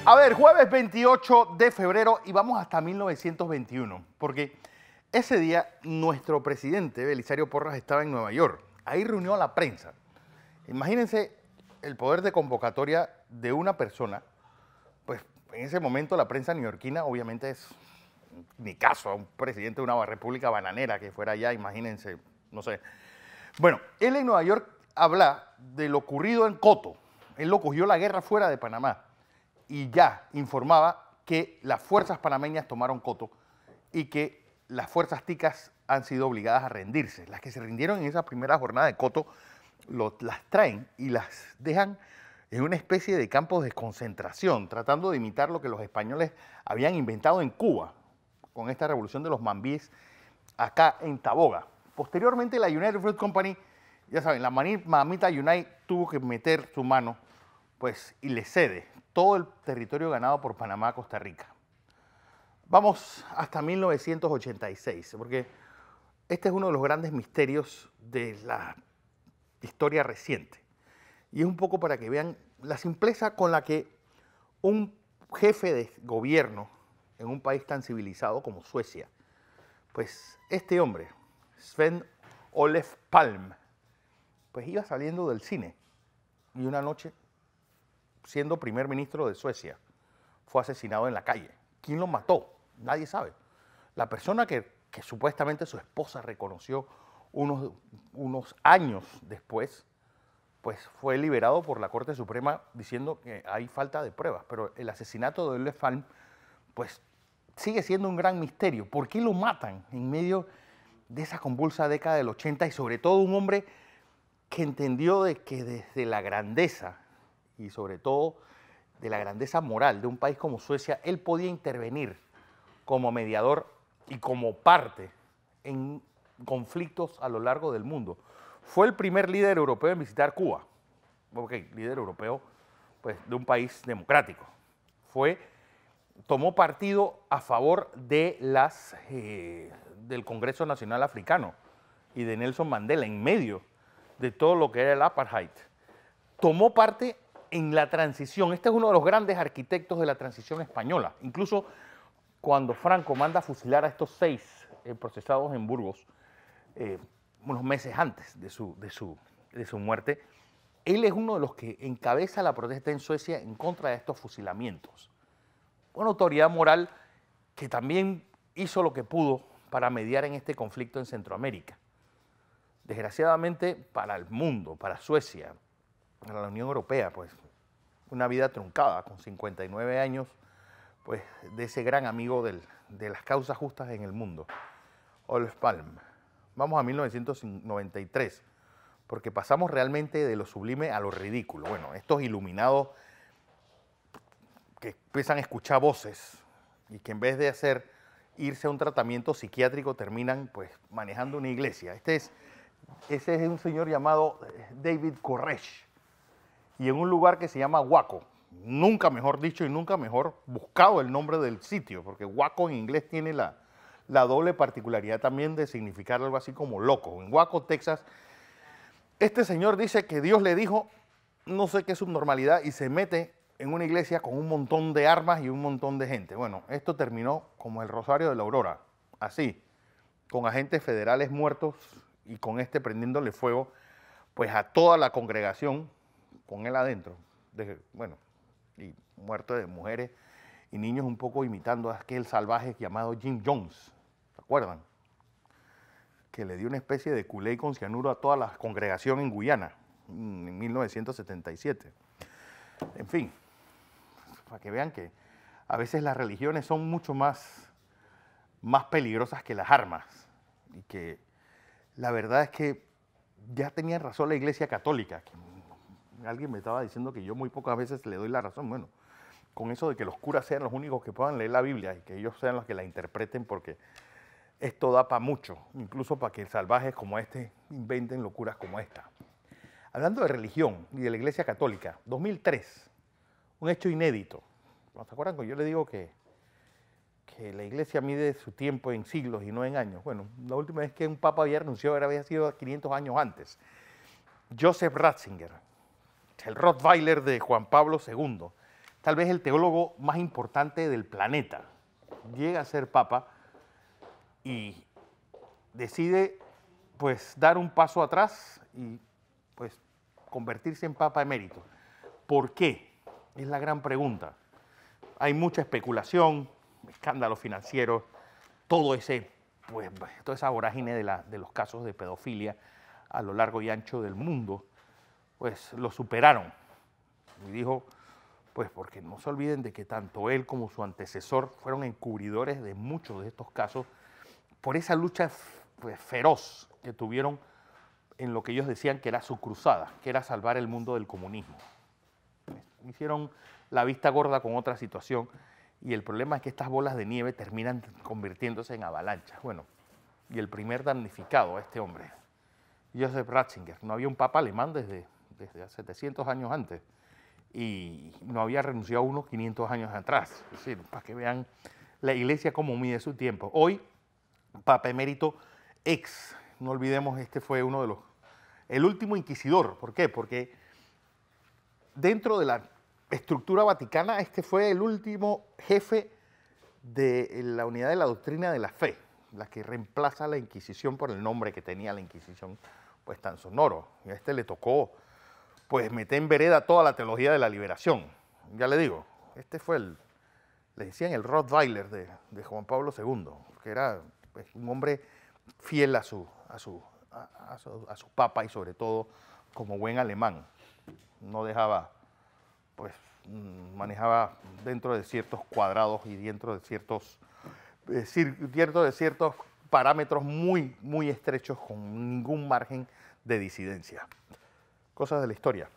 A ver, jueves 28 de febrero y vamos hasta 1921, porque ese día nuestro presidente, Belisario Porras, estaba en Nueva York. Ahí reunió a la prensa. Imagínense el poder de convocatoria de una persona. Pues en ese momento la prensa neoyorquina obviamente es ni caso a un presidente de una república bananera que fuera allá, imagínense, no sé. Bueno, él en Nueva York habla de lo ocurrido en Coto. Él lo cogió la guerra fuera de Panamá y ya informaba que las fuerzas panameñas tomaron Coto y que las fuerzas ticas han sido obligadas a rendirse. Las que se rindieron en esa primera jornada de Coto las traen y las dejan en una especie de campos de concentración, tratando de imitar lo que los españoles habían inventado en Cuba, con esta revolución de los mambíes acá en Taboga. Posteriormente la United Fruit Company, ya saben, la mamita United tuvo que meter su mano pues, y le cede todo el territorio ganado por Panamá a Costa Rica. Vamos hasta 1986, porque este es uno de los grandes misterios de la historia reciente. Y es un poco para que vean la simpleza con la que un jefe de gobierno en un país tan civilizado como Suecia, pues este hombre, Sven-Olof Palme, pues iba saliendo del cine y una noche, siendo primer ministro de Suecia, fue asesinado en la calle. ¿Quién lo mató? Nadie sabe. La persona que supuestamente su esposa reconoció unos años después, pues fue liberado por la Corte Suprema diciendo que hay falta de pruebas. Pero el asesinato de Olof Palme, pues sigue siendo un gran misterio. ¿Por qué lo matan en medio de esa convulsa década del 80 y sobre todo un hombre que entendió de que desde la grandeza y sobre todo de la grandeza moral de un país como Suecia, él podía intervenir como mediador y como parte en conflictos a lo largo del mundo? Fue el primer líder europeo en visitar Cuba. Ok, líder europeo pues, de un país democrático. Tomó partido a favor de del Congreso Nacional Africano y de Nelson Mandela en medio de todo lo que era el apartheid. Tomó parte en la transición. Este es uno de los grandes arquitectos de la transición española. Incluso cuando Franco manda a fusilar a estos 6 procesados en Burgos, unos meses antes de su muerte, él es uno de los que encabeza la protesta en Suecia en contra de estos fusilamientos. Una autoridad moral que también hizo lo que pudo para mediar en este conflicto en Centroamérica. Desgraciadamente para el mundo, para Suecia, para la Unión Europea, pues una vida truncada con 59 años, pues de ese gran amigo de las causas justas en el mundo, Olof Palme. Vamos a 1993, porque pasamos realmente de lo sublime a lo ridículo. Bueno, estos iluminados que empiezan a escuchar voces y que en vez de irse a un tratamiento psiquiátrico terminan pues manejando una iglesia. Ese es un señor llamado David Koresh y en un lugar que se llama Waco. Nunca mejor dicho y nunca mejor buscado el nombre del sitio, porque Waco en inglés tiene la doble particularidad también de significar algo así como loco. En Waco, Texas, este señor dice que Dios le dijo no sé qué subnormalidad y se mete en una iglesia con un montón de armas y un montón de gente. Bueno, esto terminó como el Rosario de la Aurora, así, con agentes federales muertos y con prendiéndole fuego pues a toda la congregación con él adentro, y muerte de mujeres y niños un poco imitando a aquel salvaje llamado Jim Jones, ¿se acuerdan? Que le dio una especie de Kool-Aid con cianuro a toda la congregación en Guyana en 1977. En fin, para que vean que a veces las religiones son mucho más peligrosas que las armas y que la verdad es que ya tenía razón la Iglesia Católica. Alguien me estaba diciendo que yo muy pocas veces le doy la razón. Bueno, con eso de que los curas sean los únicos que puedan leer la Biblia y que ellos sean los que la interpreten, porque esto da para mucho, incluso para que salvajes como este inventen locuras como esta. Hablando de religión y de la Iglesia Católica, 2003, un hecho inédito. ¿Se acuerdan que yo le digo que la Iglesia mide su tiempo en siglos y no en años? Bueno, la última vez que un papa había renunciado había sido 500 años antes. Joseph Ratzinger, el Rottweiler de Juan Pablo II, tal vez el teólogo más importante del planeta, llega a ser papa y decide pues dar un paso atrás y pues convertirse en papa emérito. ¿Por qué? Es la gran pregunta. Hay mucha especulación, escándalos financieros, todo ese, pues, toda esa vorágine de los casos de pedofilia a lo largo y ancho del mundo, pues lo superaron. Y dijo, pues porque no se olviden de que tanto él como su antecesor fueron encubridores de muchos de estos casos por esa lucha pues, feroz que tuvieron en lo que ellos decían que era su cruzada, que era salvar el mundo del comunismo. Hicieron la vista gorda con otra situación y el problema es que estas bolas de nieve terminan convirtiéndose en avalanchas. Bueno, y el primer damnificado, este hombre, Joseph Ratzinger, no había un papa alemán desde 700 años antes y no había renunciado unos 500 años atrás. Es decir, para que vean la iglesia cómo mide su tiempo. Hoy, papa emérito ex, no olvidemos, este fue uno de el último inquisidor. ¿Por qué? Porque dentro de la estructura vaticana, este fue el último jefe de la unidad de la doctrina de la fe, la que reemplaza a la Inquisición por el nombre que tenía la Inquisición, pues tan sonoro. Y a este le tocó, pues, meter en vereda toda la teología de la liberación. Ya le digo, este fue le decían el Rottweiler de Juan Pablo II, que era pues, un hombre fiel a su papa y sobre todo como buen alemán. No dejaba, pues, manejaba dentro de ciertos cuadrados y dentro de ciertos parámetros muy, muy estrechos con ningún margen de disidencia. Cosas de la historia.